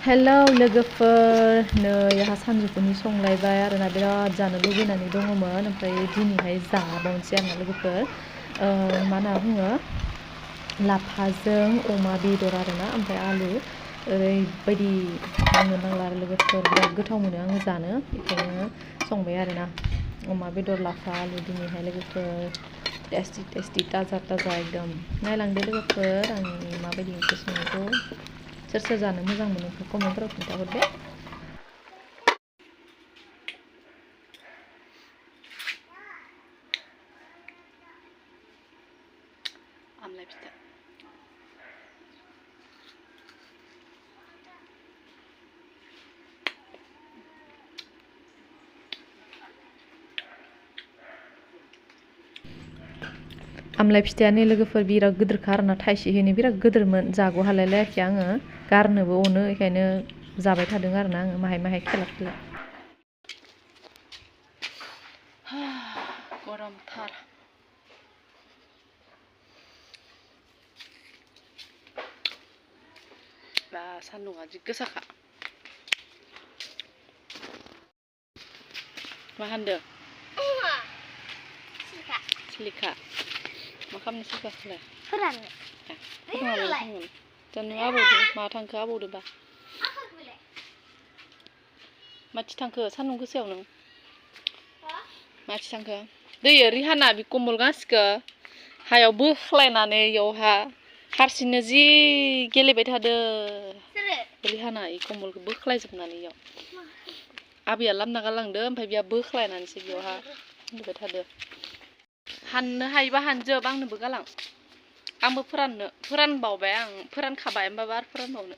Hello लोगोफोर नै हा सानजौफुनि संलायबाय आरोना बिराद जानो लुबैनानै दङमोन ओमफ्राय दिनैहाय जाबावनोसै आरोना लोगोफोर मा होनना बुङो लाफाजों अमा बेदर आरोना ओमफ्राय आलु ओरैबायदि आंनो नांला आरो लोगोफोर बिराद गोथाव मोनो आङो जानो बेखायनो संबाय आरोना अमा बेदर लाफा आलु दिनैहाय लोगोफोर टेस्टि ताजा एकदम नायलांदो लोगोफोर आंनि माबायदि ओंख्रि संनायखौ सोर जानो मोजां मोनो कमेन्टफोराव खोन्थाहरदो आमलाय फिथाइ आमलाय फिथायानो लोगोफोर बिराद गिदिरखा आरोना थाइसेहैनो बिराद गिदिरमोन जागौ हालायलायाखै आङो गारनोबो अनो बेखायनो जाबाय थादों आरोना आङो माहाय खेला गरमथार बा सान्दुङा जि गोसाखा मा होनदों सिलिखा मा खालामनो सिलिखाखौलाय फोराननो नों आबौदो मा थांखो आबौदोबा माथि थांखो सान्दुं गोसायाव नों माथि थांखो दैयो रिहाना बि कम्बल गांसेखौ हायाव बोख्लायनानै इयावहा हारसिंनो जि गेलेबाय थादो रिहाना इ कम्बलखौ बोख्लायजोबनानै इयाव आबैया लामना गालांदो ओमफ्राय बिया बोख्लायनानैसो बेयावहा उन्दुबाय थादो हाननो हायोबा हानजोब आंनोबो गालां आंबो फोरानबावबाय आं फोरानखाबाय होमबाबो आरो फोरानबावनो